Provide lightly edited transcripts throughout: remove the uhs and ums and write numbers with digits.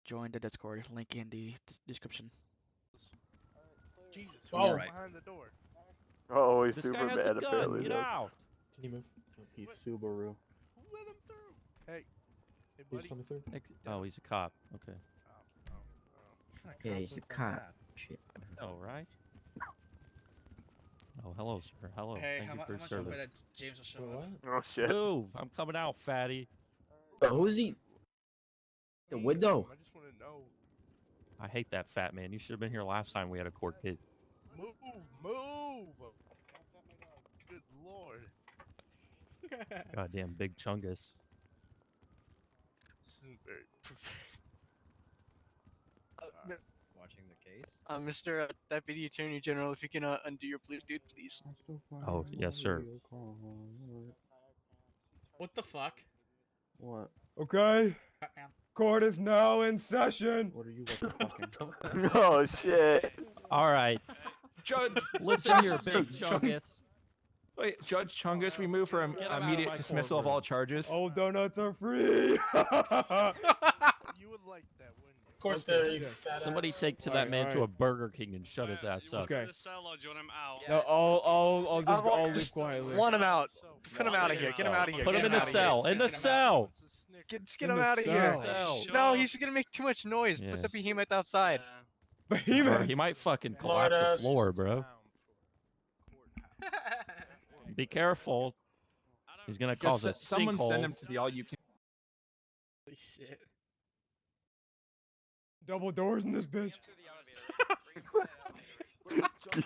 join the Discord. Link in the description. Jesus, Oh, right behind the door. Oh, he's This super guy has mad a gun. apparently. Get though. out. Can you move? He's Subaru. Who let him through? Hey, He's buddy. coming through. Oh, he's a cop. Okay. Yeah, he's a cop. Shit. Oh, right. Oh, hello, sir. Hello. Hey, Thank how you much for your hope service. that James will show Wait, up? what? Oh shit. Move. I'm coming out, fatty. Who's he? The window. I just want to know. I hate that fat man. You should have been here last time we had a court case. Move, move. Good lord. Goddamn big chungus. This isn't very Watching the case. Mr. Deputy Attorney General, if you can undo your plea, dude, please. Oh, yes, sir. What the fuck? What? Okay, Batman. court is now in session. What are you fucking? Oh shit. All right. Judge, Listen here, big chungus. wait, Judge Chungus, we move for Get him out of immediate my dismissal of courtroom. all charges. All donuts are free. You would like that, wouldn't you? Of course, Okay, you okay. fat Somebody ass. take to Alright, that man to a alright. Burger King and shut his ass up. Okay. The cell or do you want him out? No, I'll leave quietly. Want him out. Put him out of here. Get him out of here. Put Get him in the outta here. cell. In the cell. Just In get him the out of cell. here. Cell. No, he's gonna make too much noise. Yeah. Put the behemoth outside. Or Behemoth. he might fucking collapse the Smartass. floor, bro. Be careful. He's gonna cause a Someone send him sinkhole. to the all-you-can. Holy shit. Double doors in this bitch. You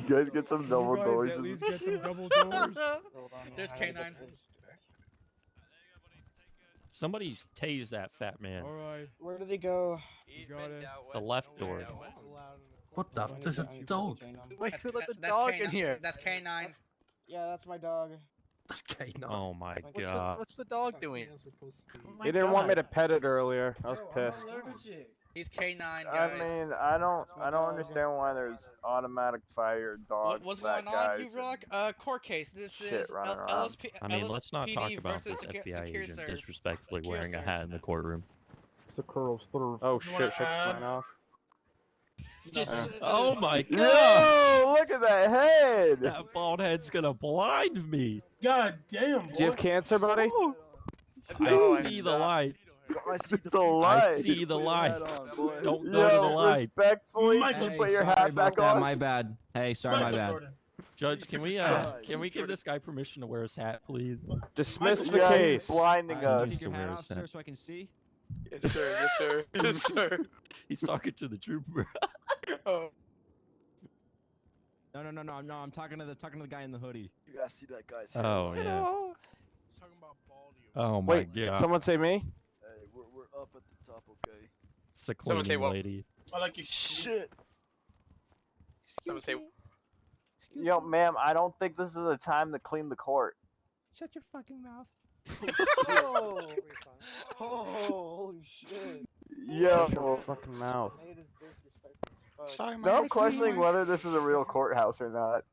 guys get some double you guys doors. at in least this- get some double doors. There's K9. Somebody tase that fat man. All right. Where did he go? You got it. The left door. What the? There's a dog. Wait, That's, who let the that's dog K9. in here? That's K9. Yeah, that's my dog. That's K9. Oh my What's god. the dog doing? Oh my He didn't want me to God. pet it earlier. I was pissed. He's K9, I guys. mean, I don't understand why there's automatic fire dogs. What's fat going on, guys, you and- rock? Court case. This shit is running around. LSP. I mean, let's not talk LSPD about this versus FBI Secure agent Search. disrespectfully Secure wearing a Search. hat in the courtroom. Oh shit, shut the sign off. Oh my god! Yo, look at that head! That bald head's gonna blind me. God damn, boy. Do you have cancer, buddy? I see the light. I see the I light. see the light. Don't go to the Yo, light. respectfully, Michael, put your hat back on. My bad. Hey, sorry, Michael Jordan. Judge, can we give this guy permission to wear his hat, please? Dismiss Michael, the Yeah, case. he's blinding He us. needs to wear his hat. so I can see. Yes, sir. Yes, sir. Yes, sir. He's talking to the trooper. Oh, No, I'm talking to the guy in the hoodie. you gotta see that guy's Oh yeah. Talking about Baldy. Oh my Wait, god. someone say me? Hey, we're up at the top, okay? It's a Someone say cleaning what? lady. I like you. Shit. Someone say. Yo, ma'am, I don't think this is the time to clean the court. Shut your fucking mouth. Holy Shut Yo, your fucking mouth. now I'm questioning whether this is a real courthouse or not.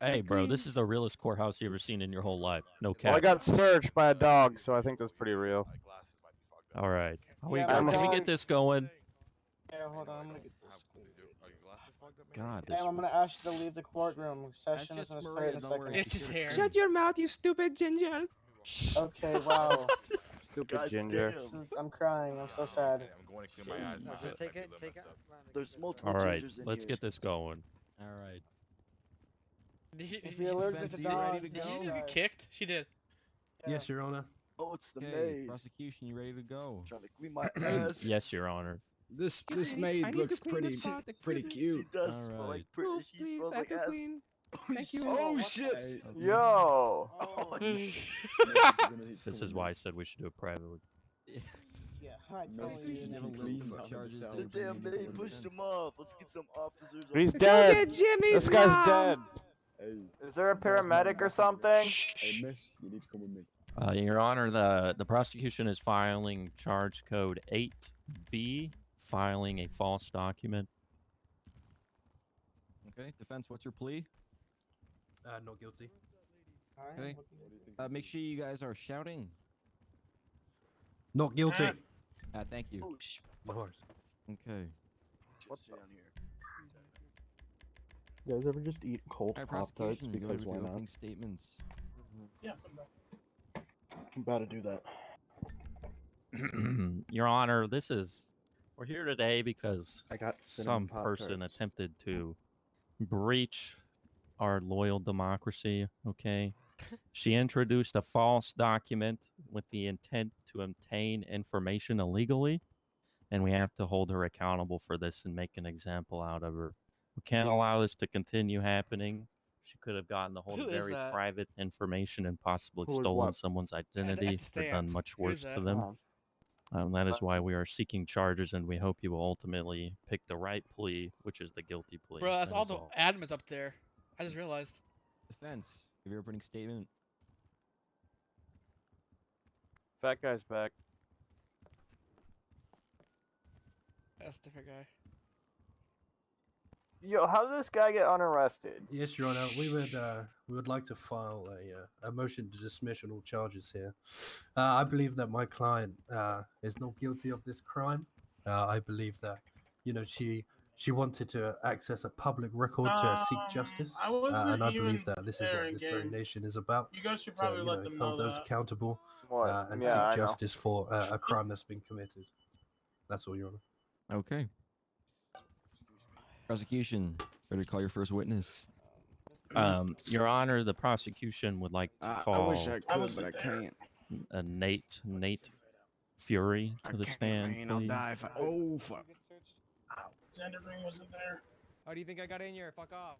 Hey, bro, this is the realest courthouse you ever seen in your whole life. No Well, I cap. got searched by a dog, so I think that's pretty real. All right. Yeah, Can my we dog- get this going? Yeah, hold on. I'm gonna get this. God, this. Ma'am, I'm gonna ask you to leave the courtroom. Session is gonna start in a second. It's his hair. Shut your mouth, you stupid ginger. Okay, wow. Stupid ginger. I'm crying. I'm so sad. Just take it. Take it. There's multiple All right, gingers in let's here. get this going. All right. Did If you're allergic to you dogs, did you just get kicked? She did. Yes, Your Honor. Oh, it's the maid. Prosecution, you ready to go? Trying to clean my ass. Yes, Your Honor. This maid looks pretty She cute. does All smell right. like pretty. She smells like ass. Thank you. Oh shit! Yo. Oh, This is why I said we should do it privately. Yeah, I totally The damn maid pushed him off. Let's get some officers. He's dead. This guy's dead. Is there a paramedic or something? Your Honor, the prosecution is filing charge code 8B, filing a false document. Okay, defense, what's your plea? No guilty. Okay. Make sure you guys are shouting. Not guilty. Thank you. Oh, Of course. Okay. What the? You guys ever just eat cold Alright, Pop Tarts prosecution, go ahead because with why your not? opening statements. Yeah, I'm about to do that. Your Honor, we're here today because I got cinnamon some person Pop-Tarts. attempted to breach our loyal democracy, okay? She introduced a false document with the intent to obtain information illegally, and we have to hold her accountable for this and make an example out of her. We can't allow this to continue happening. She could have gotten a hold Who of is very that? private information and possibly Who is stolen what? someone's At identity the or done stand. much Who is worse to that? them. That is why we are seeking charges, and we hope you will ultimately pick the right plea, which is the guilty plea. Bro, that's That all is the all. admins up there. I just realized. Defense, give your opening statement. Fat guy's back. That's a different guy. Yo, how did this guy get unarrested? Yes, Your Honor. We would like to file a motion to dismiss on all charges here. I believe that my client is not guilty of this crime. I believe that, she wanted to access a public record to seek justice, and I believe that this is what this very nation is about. You guys should To, probably let them know hold those that. accountable What? and Yeah, seek I know. justice for a crime that's been committed. That's all, Your Honor. Okay. Prosecution, ready to call your first witness. Your Honor, the prosecution would like to I call wish I could, but I can't. Nate Fury to the stand, Man, I'll please. die if I. Oh fuck. Xander Green wasn't there. How do you think I got in here? Fuck off.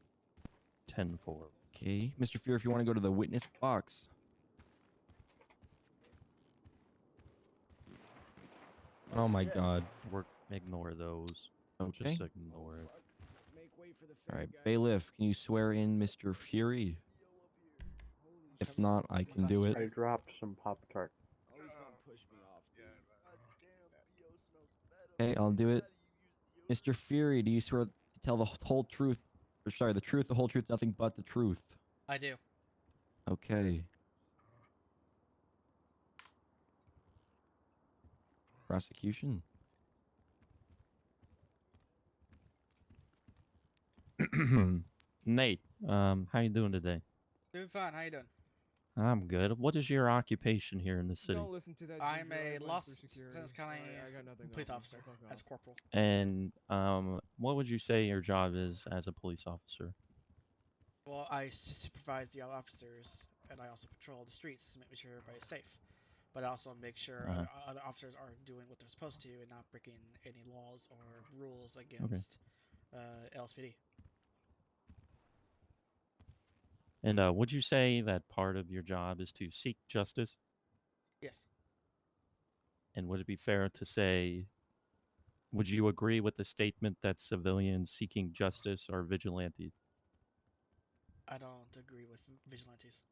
10-4. Okay, Mr. Fear, if you want to go to the witness box. Oh my God. Ignore those. Okay. Just ignore it. All right, bailiff, can you swear in Mr. Fury? If not, I can do it. I dropped some Pop Tart. Okay, I'll do it. Mr. Fury, do you swear to tell the whole truth? Or sorry, the truth, the whole truth, nothing but the truth. I do. Okay. Prosecution. Nate, how you doing today? Doing fine. How you doing? I'm good. What is your occupation here in the city? Don't listen to that. I'm Ginger. I a went Los for security. Angeles County I got nothing police on me. officer Fuck off. as corporal. And what would you say your job is as a police officer? Well, I supervise the other officers, and I also patrol the streets to make sure everybody's safe. But I also make sure other officers are doing what they're supposed to and not breaking any laws or rules against LSPD. And would you say that part of your job is to seek justice? Yes. And would it be fair to say, would you agree with the statement that civilians seeking justice are vigilantes? I don't agree with vigilantes.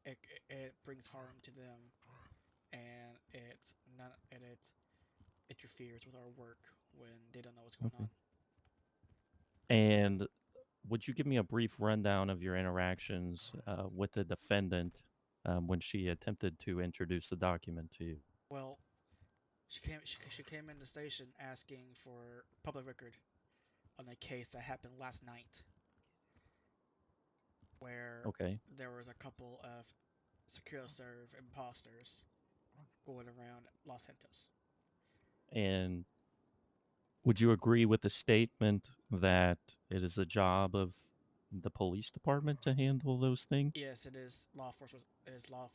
It brings harm to them, and it interferes with our work when they don't know what's going on. And would you give me a brief rundown of your interactions with the defendant when she attempted to introduce the document to you? Well, she came in the station asking for public record on a case that happened last night, where there was a couple of SecuroServe imposters going around Los Santos. And would you agree with the statement that it is the job of the police department to handle those things? Yes, it is law enforcement. It is law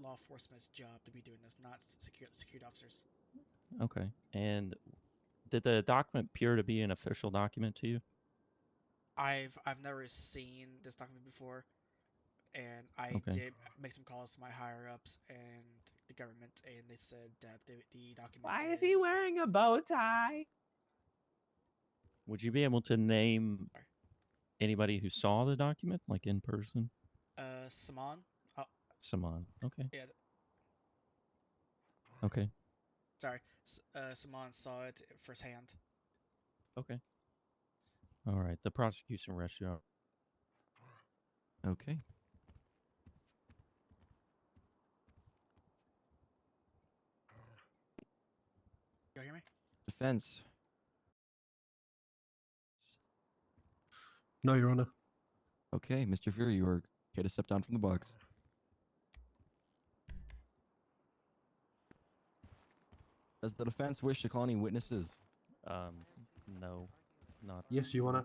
enforcement's job to be doing this, not security officers. Okay. And did the document appear to be an official document to you? I've never seen this document before, and I did make some calls to my higher ups and the government, and they said that the document. Why is he wearing a bow tie? Would you be able to name anybody who saw the document, like in person? Saman. Saman. Okay. Yeah. Okay. Sorry, Saman saw it firsthand. Okay. All right. The prosecution rests you out. Okay. You hear me? Defense, No, Your Honor. Okay, Mr. Fury, you are okay to step down from the box. Does the defense wish to call any witnesses? No, not. Yes, Your Honor.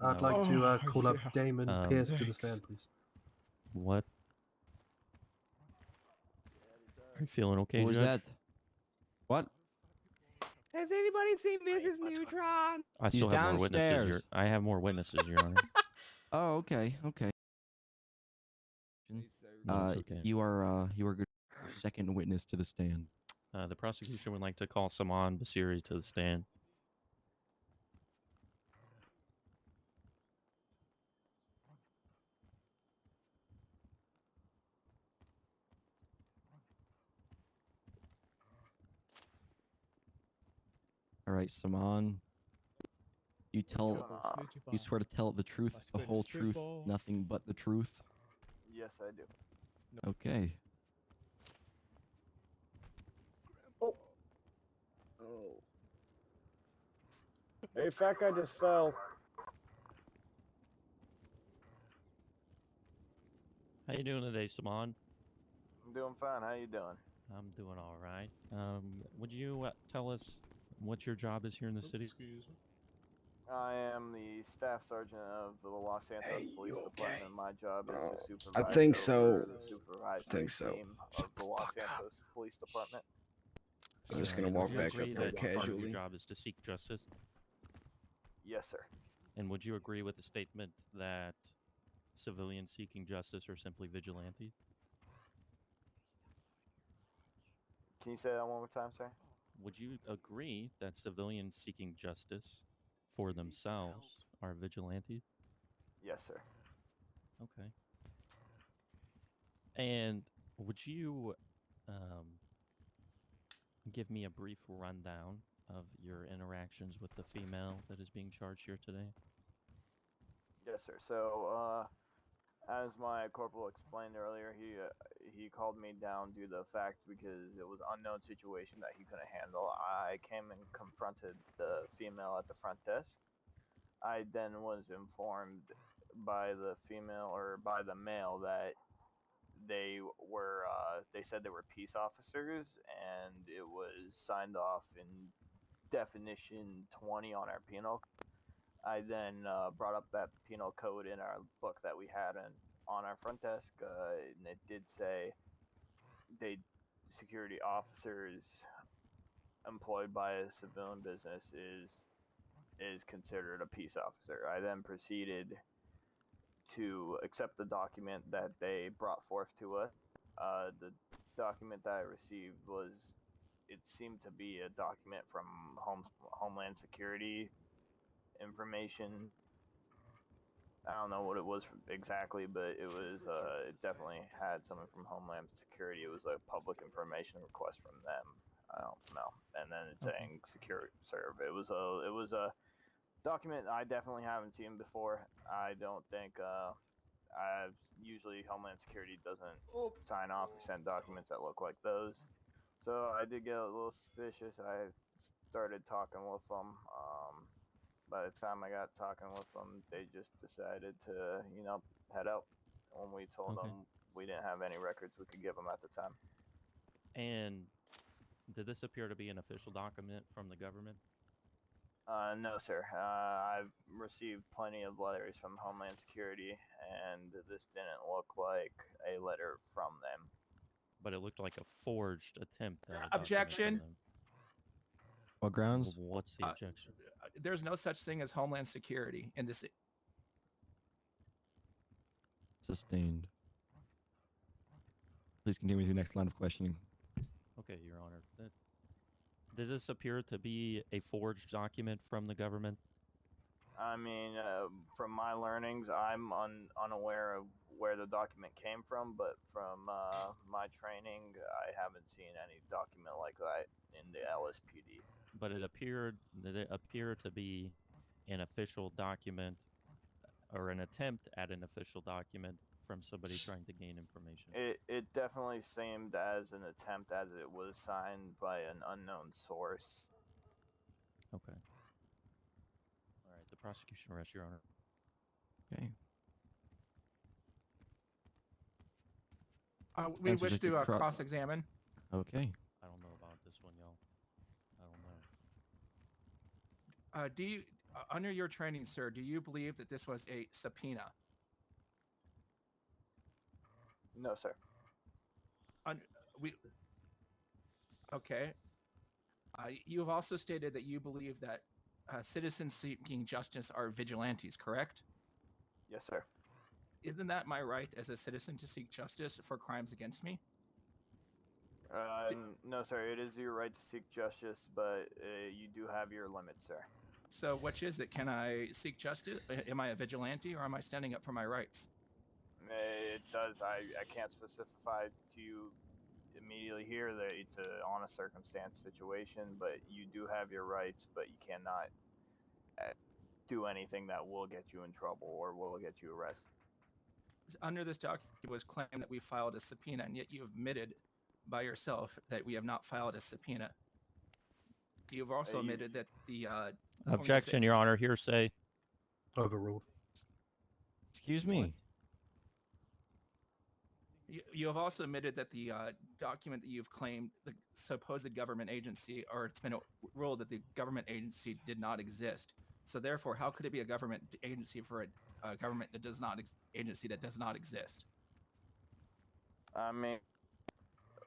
No. I'd like to Oh, call up yeah. Damon Pierce to the Thanks. stand, please. What? You feeling okay, What was Judge? that? What? Has anybody seen Mrs. Neutron? I He's still have more witnesses. downstairs. I have more witnesses, Your Honor. Oh, okay, okay. No, it's okay. You are good. Second witness to the stand. The prosecution would like to call Saman Basiri to the stand. All right, Saman. You swear to tell the truth, the whole truth, nothing but the truth. Yes, I do. Okay. Oh. Hey, fat guy just fell. How you doing today, Saman? I'm doing fine. How you doing? I'm doing all right. Would you tell us what your job is here in the city? Excuse me. I am the staff sergeant of the Los Santos Police Department. My job is to I supervise think over so. the supervisory think so. team of the Los Santos Police Department. I'm just And gonna would walk you back agree up there that part of your casually. job is to seek justice? Yes, sir. And would you agree with the statement that civilians seeking justice are simply vigilantes? Can you say that one more time, sir? Would you agree that civilians seeking justice for themselves are vigilantes? Yes, sir. Okay. And would you give me a brief rundown of your interactions with the female that is being charged here today? Yes, sir. So, as my corporal explained earlier, he called me down due to the fact because it was an unknown situation that he couldn't handle. I came and confronted the female at the front desk. I then was informed by the female or by the male that they said they were peace officers, and it was signed off in definition 20 on our penal. I then brought up that penal code in our book that we had on our front desk, and it did say they security officers employed by a civilian business is considered a peace officer. I then proceeded to accept the document that they brought forth to us. The document that I received it seemed to be a document from Homeland Security information. I don't know what it was exactly, but it definitely had something from Homeland Security. It was a public information request from them. I don't know. And then it's saying security serve. It was a document I definitely haven't seen before. I don't think I've usually Homeland Security doesn't sign off or send documents that look like those. So I did get a little suspicious. I started talking with them. By the time I got talking with them, they just decided to, head out. When we told them we didn't have any records we could give them at the time. And did this appear to be an official document from the government? No, sir. I've received plenty of letters from Homeland Security, and this didn't look like a letter from them. But it looked like a forged attempt at a Objection. document from them. What grounds? What's the objection? There's no such thing as Homeland Security in this. Sustained. Please continue with your next line of questioning. Okay, Your Honor. Does this appear to be a forged document from the government? I mean, from my learnings, I'm unaware of where the document came from, but from my training, I haven't seen any document like that in the LSPD. But did it appear to be an official document or an attempt at an official document from somebody trying to gain information? It definitely seemed as an attempt, as it was signed by an unknown source. Okay. All right, the prosecution rests, Your Honor. Okay. We Answers wish like the to cross- cross-examine. Okay. I don't know about this one, y'all. I don't know. Do you, under your training, sir, do you believe that this was a subpoena? No, sir. We. Okay. You have also stated that you believe that citizens seeking justice are vigilantes, correct? Yes, sir. Isn't that my right as a citizen to seek justice for crimes against me? No, sir. It is your right to seek justice, but you do have your limits, sir. So which is it? Can I seek justice? Am I a vigilante or am I standing up for my rights? It does. I can't specify to you immediately here that it's on a circumstance situation, but you do have your rights, but you cannot do anything that will get you in trouble or will get you arrested. Under this document, it was claimed that we filed a subpoena, and yet you admitted by yourself that we have not filed a subpoena. You've also admitted that the Objection, Your Honor. Hearsay. Overruled. Excuse me. You have also admitted that the document that you've claimed the supposed government agency, or it's been ruled that the government agency did not exist. So therefore, how could it be a government agency for a government that does not agency that does not exist? I mean,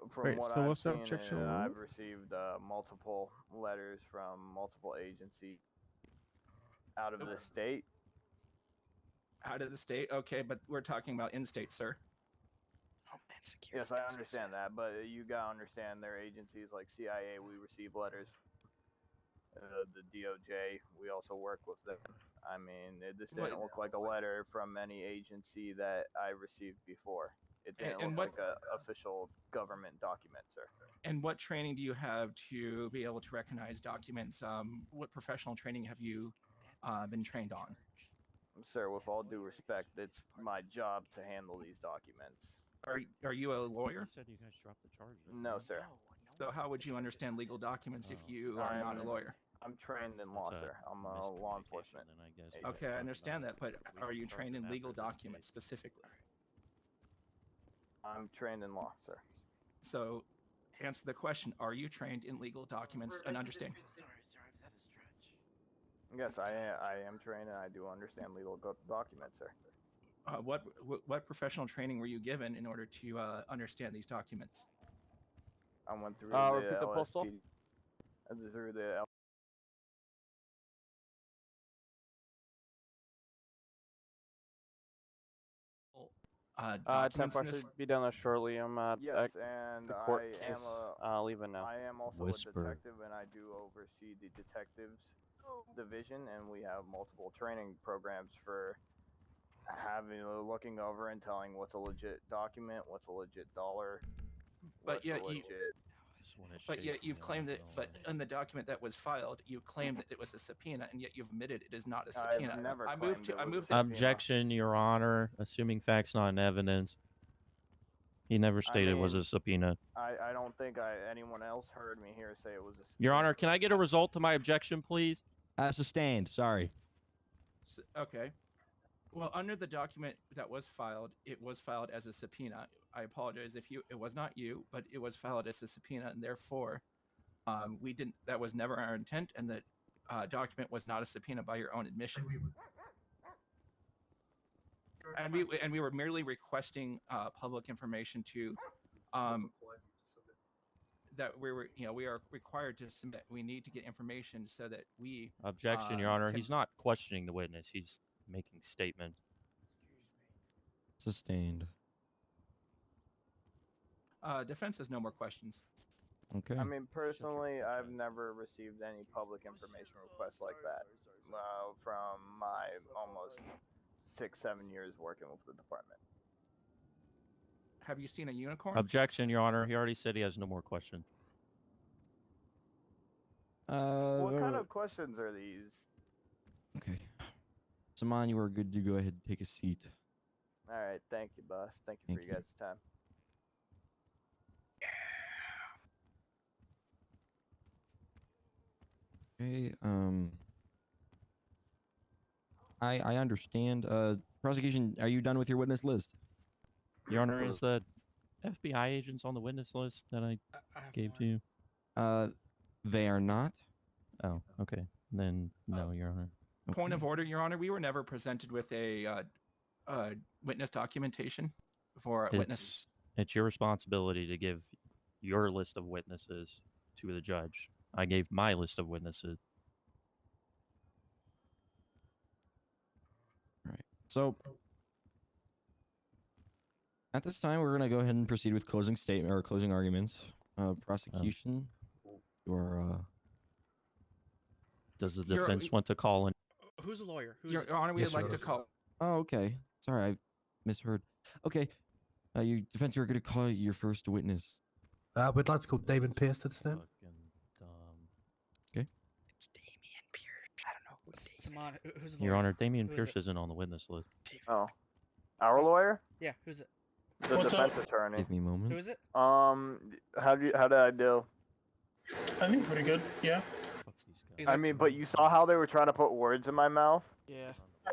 from Wait, what so I've what's the seen, objection I've rule? received multiple letters from multiple agencies out of the state. Out of the state? Okay, but we're talking about in-state, sir. Yes, I understand that, but you gotta understand their agencies like CIA. We receive letters. The DOJ. We also work with them. I mean, this didn't look like a letter from any agency that I received before. It didn't look like an official government document, sir. And what training do you have to be able to recognize documents? What professional training have you been trained on? Sir, with all due respect, it's my job to handle these documents. Are you a lawyer? You said you guys dropped the charges. No, sir. So how would you understand legal documents if you are not a lawyer? I'm trained in law, sir. I'm a law enforcement agent. Okay, I understand that, but are you trained in legal documents specifically? I'm trained in law, sir. So, answer the question: are you trained in legal documents and understand? Yes, I am trained and I do understand legal documents, sir. What professional training were you given in order to understand these documents? I went through Repeat the postal. Through the Temp, I should be done shortly. I'm at yes, and the court I case. am Leaving now. I am also Whisper. a detective, and I do oversee the detectives division, and we have multiple training programs for looking over and telling what's a legit document, what's a legit dollar, But yet you've claimed that. But in the document that was filed, you claimed that it was a subpoena, and yet you've admitted it is not a subpoena. I've never I claimed moved to. it I was a moved. subpoena. Objection, Your Honor. Assuming facts, not evidence. He never stated it was a subpoena. I don't think anyone else heard me here say it was a subpoena. Your Honor, can I get a result to my objection, please? Sustained. Sorry. Okay. Well, under the document that was filed, it was filed as a subpoena. I apologize if it was not you, but it was filed as a subpoena, and therefore, we didn't. That was never our intent, and that document was not a subpoena by your own admission. And we were merely requesting public information to that we are required to submit. We need to get information so that we. Objection, Your Honor. He's not questioning the witness. He's making statements. Sustained. Defense has no more questions. Okay. I mean, personally, I've never received any public information requests like that from my almost 6-7 years working with the department. Have you seen a unicorn? Objection, Your Honor. He already said he has no more questions. What kind of questions are these? Okay. Saman, you are good to go ahead and take a seat. All right, thank you, boss. Thank you for your guys' time. Okay. I understand. Prosecution, are you done with your witness list? Your Honor, is the FBI agents on the witness list that I have gave more. to you? They are not. Oh, okay. Then no, Your Honor. Point of order, Your Honor. We were never presented with a witness documentation for a witness. It's your responsibility to give your list of witnesses to the judge. I gave my list of witnesses. All right. So at this time, we're gonna go ahead and proceed with closing statement or closing arguments. Prosecution, your Does the defense want to call in? Who's a lawyer? Who's Your Honor, we'd like to call. Oh, okay. Sorry, I misheard. Okay. You defense, you're gonna call your first witness. We'd like to call Damon Pierce to the stand. Okay. It's Damian Pierce. I don't know who Saman, who's the lawyer? Your Honor, Damian Who is Pierce it? isn't on the witness list. Oh, our lawyer? Yeah, who's it? The defense attorney. Give me a moment. Who is it? How did I do? I think pretty good. Yeah. I mean, but you saw how they were trying to put words in my mouth? Yeah.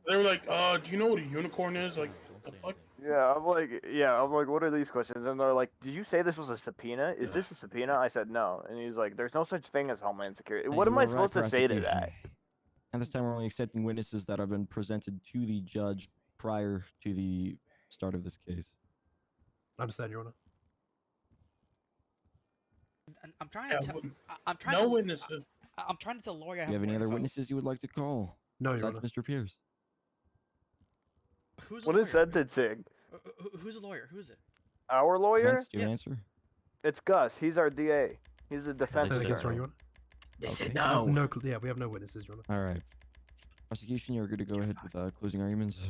They were like, do you know what a unicorn is? Like, the fuck? Yeah, I'm like, what are these questions? And they're like, did you say this was a subpoena? Is this a subpoena? I said no. And he's like, there's no such thing as Homeland Security. What You am I are supposed right, to say to prosecution. that? At this time, we're only accepting witnesses that have been presented to the judge prior to the start of this case. I understand, Your Honor. I'm trying Yeah, to tell. I'm trying no to. witnesses. I'm trying to tell the lawyer. I Do you have any more other info. witnesses you would like to call? No, Your besides Honor. Mr. Pierce. Who's What a is lawyer? sentencing? Who's a lawyer? Who's it? Our lawyer? Defense, do you Yes. answer? It's Gus. He's our DA. He's a defense Say that again, sorry, attorney. Your Honor. They said We have no. yeah, we have no witnesses, Your Honor. All right. Prosecution, you're good to go ahead with closing arguments.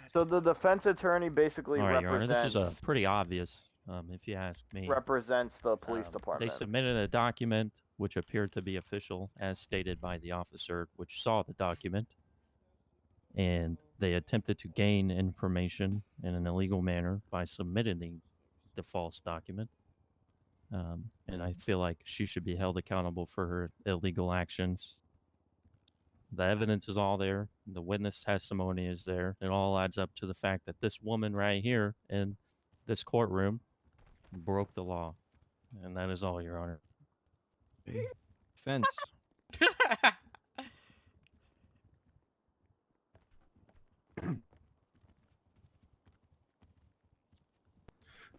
So the defense attorney basically All right, Your Honor, represents this is pretty obvious, if you ask me. represents the police They department. submitted a document which appeared to be official, as stated by the officer which saw the document, and they attempted to gain information in an illegal manner by submitting the false document. And I feel like she should be held accountable for her illegal actions. The evidence is all there. The witness testimony is there. It all adds up to the fact that this woman right here in this courtroom broke the law. And that is all, Your Honor. Defense.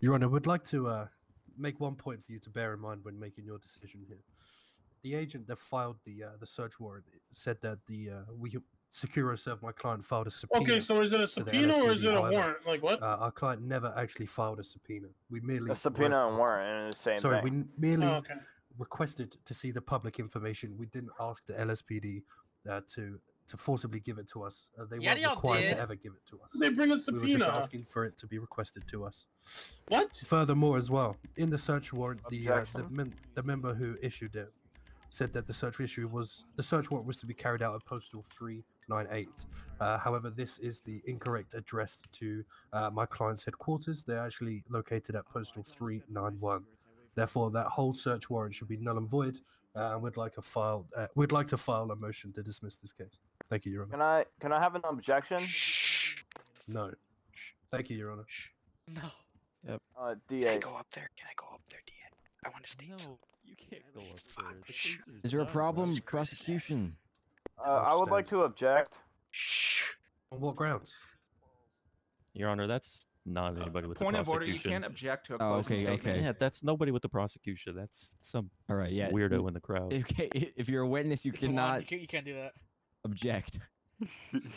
Your Honor, would like to make one point for you to bear in mind when making your decision here. The agent that filed the search warrant said that Securo served my client filed a subpoena. Okay, so is it a to the subpoena or is LSPD. it a However, warrant? Like what? Our client never actually filed a subpoena. We merely A subpoena and warrant are the same Sorry, thing. we merely Oh, okay. requested to see the public information. We didn't ask the LSPD to forcibly give it to us. They Yeah, weren't y'all required did. to ever give it to us. They bring a We subpoena. were just asking for it to be requested to us. What? Furthermore, as well, in the search warrant, the Objection. member who issued it said that the search warrant was to be carried out at postal 398. However, this is the incorrect address to my client's headquarters. They're actually located at postal 391. Therefore, that whole search warrant should be null and void. And we'd like to file a motion to dismiss this case. Thank you, Your Honor. Can I have an objection? No. Thank you, Your Honor. No. Yep. DA. Can I go up there? Can I go up there, DA? I want to state something. You can't go up there. Is there a problem, prosecution? I would like to object. Shh. On what grounds? Your Honor, that's not anybody with Point the of order, you prosecution. can't object to a Oh, closing okay, statement. okay. Yeah, that's nobody with the prosecution. That's some All right, yeah. weirdo in the crowd. Okay, if you're a witness, you It's a warrant. cannot You can't do that. object.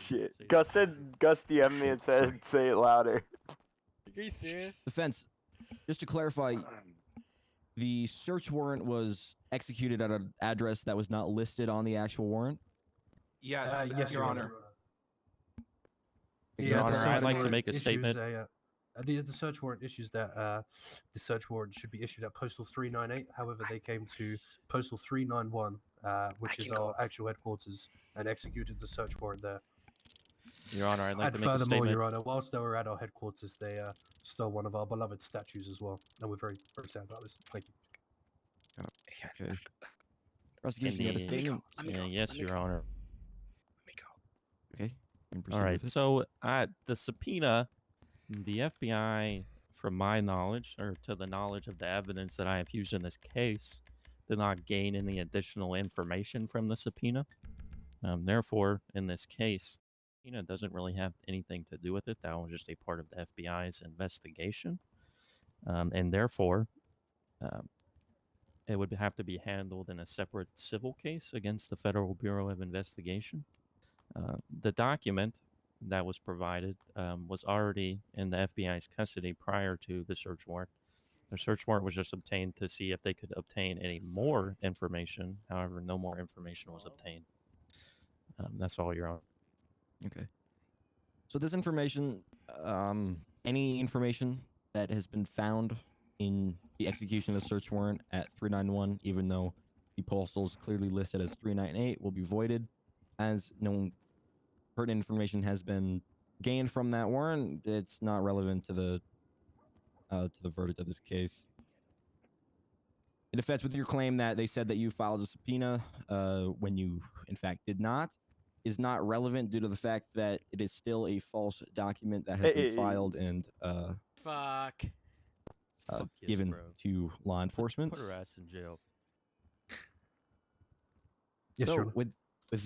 Shit. Gus DM'd me and said, say it louder. Are you serious? Defense, just to clarify, the search warrant was executed at an address that was not listed on the actual warrant? Yes, Yes, Your Honor. Your Honor, the I'd search like to warrant make a issues statement. The search warrant issues that the search warrant should be issued at postal 398. However, they came to postal 391, which is our actual headquarters, and executed the search warrant there. Your Honor, I'd like And to make a furthermore, statement. Your Honor, whilst they were at our headquarters, they stole one of our beloved statues as well, and we're very, very sad about this. Thank you. Okay. Prosecution, you have a statement? Let me go. Yes, Let me Your go. Honor. Let me go. And proceed All right. with it. So the subpoena, the FBI, from my knowledge, or to the knowledge of the evidence that I have used in this case, did not gain any additional information from the subpoena. Therefore, in this case, subpoena doesn't really have anything to do with it. That was just a part of the FBI's investigation. And therefore, it would have to be handled in a separate civil case against the Federal Bureau of Investigation. The document that was provided was already in the FBI's custody prior to the search warrant. The search warrant was just obtained to see if they could obtain any more information. However, no more information was obtained. That's all, Your Honor. Okay. So this information, any information that has been found in the execution of the search warrant at 391, even though the postal is clearly listed as 398, will be voided, as no pertinent information has been gained from that warrant. It's not relevant to the verdict of this case. In defense with your claim that they said that you filed a subpoena when you in fact did not, is not relevant due to the fact that it is still a false document that has been filed and Fuck. given to law enforcement. Put her ass in jail. Yes, so Your Honor. with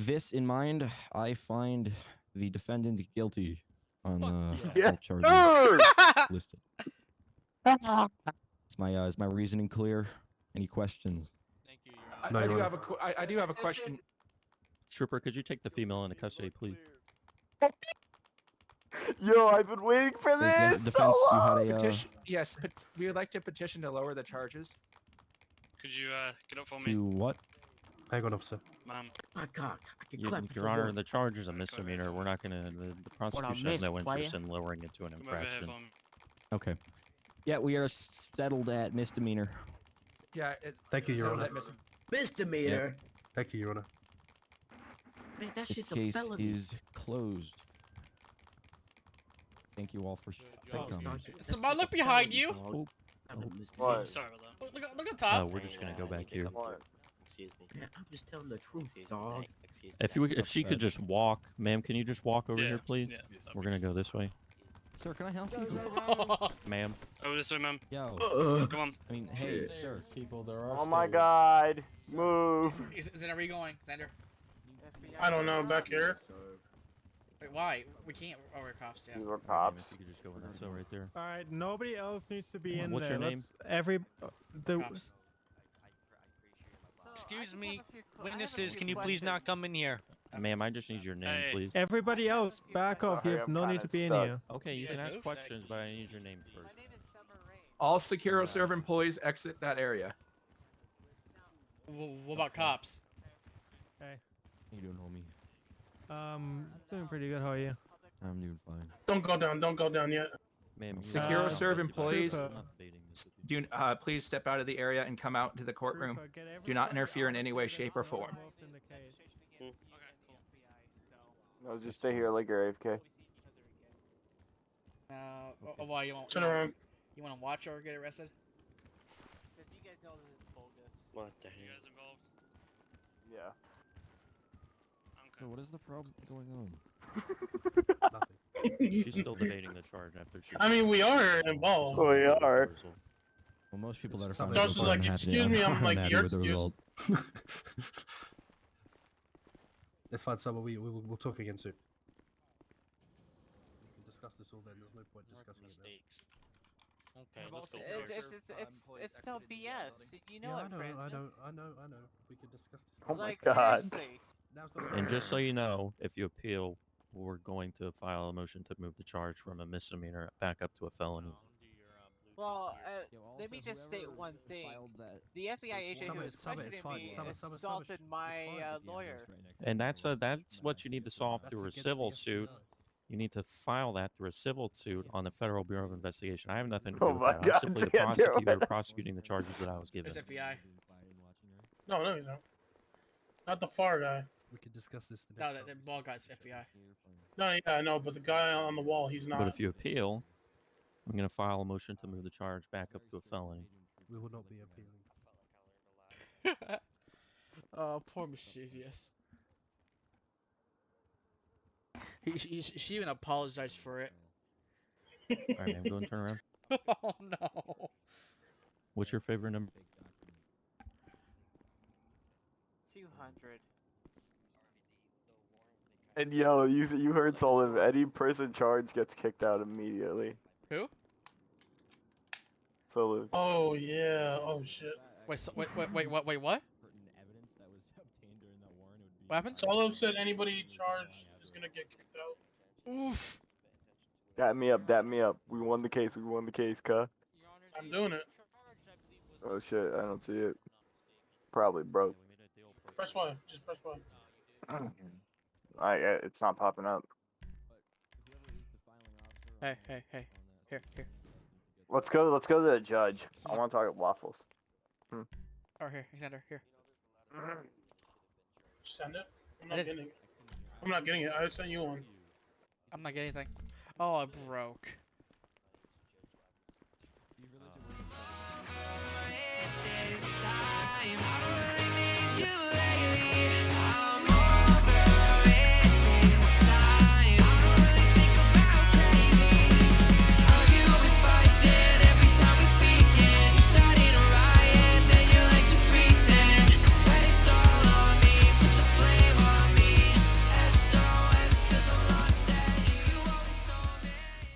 this in mind, I find the defendant guilty on all Yes, charges sir! listed. Is my reasoning clear? Any questions? Thank you, Your I, Honor. I do have a question. Trooper, could you take the female into custody, please? Yo, I've been waiting for this. Defense, you had a Petition, yes, but we would like to petition to lower the charges. Could you get up for me? to what? Hang on, officer. Ma'am. My God, I can clap it Your for Honor, one. the charge is a misdemeanor. We're not gonna. The prosecution has no missed, interest player? in lowering it to an Come over here infraction. for me. Okay. Yeah, we are settled at misdemeanor. Yeah. Thank you, Your Honor. Misdemeanor. Thank you, Your Honor. Man, that This shit's a case felony. is closed. Thank you all for coming. Saman, look behind you. What? Sorry about that. Look on top. We're just gonna go back here. Excuse me. Yeah, I'm just telling the truth, dog. If she could just walk, ma'am, can you just walk over Yeah, here, please? yeah, We're gonna go this way, Sir, can I help you? ma'am. Over this way, ma'am. Yo. Come on. I mean, hey, sir. People, there are. Oh my God! Move. Xander, where are you going? Xander? I don't know, back here. Wait, why? We can't. Oh, we're cops, yeah. These are cops. If you could just go in that cell right there. All right, nobody else needs to be in What's there. your name? The Cops. Excuse me, witnesses, can you please not come in here? Ma'am, I just need your name, Hey. please. everybody else back off. You Sorry, have I'm no need kinda to be in stuck. here. Okay, you can Yes, ask move. questions, but I need your name first. All SecuroServe employees exit that area. What about cops? Hey, How you doing, homie? doing pretty good. How are you? I'm doing fine. Don't go down yet. Ma'am, SecuroServe employees, I'm not debating this with you. please step out of the area and come out to the courtroom. Trooper, get Do not everybody interfere in out any of way, here shape, that's or not form. involved in the case. No, just stay here like you're AFK. Why you won't? Turn around. You want to watch or get arrested? What the hell? You guys involved? Yeah. So what is the problem going on? Nothing. She's still debating the charge after she. I mean, we are involved. We are. Well, most people that are Some found of guilty those are like, unhappy, excuse me, I'm like, unhappy your with the excuse. result. It's fine, Summer. We'll talk again soon. We can discuss this all then. There's no point discussing it now. Okay, let's go. It's so BS. You know Yeah, it, I Francis. know. We can discuss this. Oh my Like, God. seriously. Now's not the And time. just so you know, if you appeal, we're going to file a motion to move the charge from a misdemeanor back up to a felony. Well, let me just state one thing. The FBI agent who was questioning me assaulted my lawyer. And that's what you need to solve That's through a against civil the suit. FBI. You need to file that through a civil suit on the Federal Bureau of Investigation. I have nothing to do Oh with my that. God, I'm simply the Xander, prosecutor what? prosecuting the charges that I was given. It's FBI. No, he's not. Not the far guy. We can discuss this. The No, next the time. ball guy's FBI. No, yeah, I know, but the guy on the wall, he's not. But if you appeal, I'm going to file a motion to move the charge back up to a felony. We will not be appealing. Oh, poor mischievous. She even apologized for it. All right, man. Go and turn around. Oh no. What's your favorite number? 200. And yo, you heard Sullivan. Any person charged gets kicked out immediately. Who? Sullivan. Oh yeah. Oh shit. Wait, wait, what? What happened? Solo said anybody charged is gonna get kicked out. Oof. Dap me up, dap me up. We won the case, cuh. I'm doing it. Oh shit, I don't see it. Probably broke. Press one. Just press one. It's not popping up. Hey. Here. Let's go to the judge. I Someone. want to talk about waffles. Oh, here, Xander, here. Send it. I'm not getting it. I'm not getting it. I sent you one. I'm not getting anything. Oh, it broke.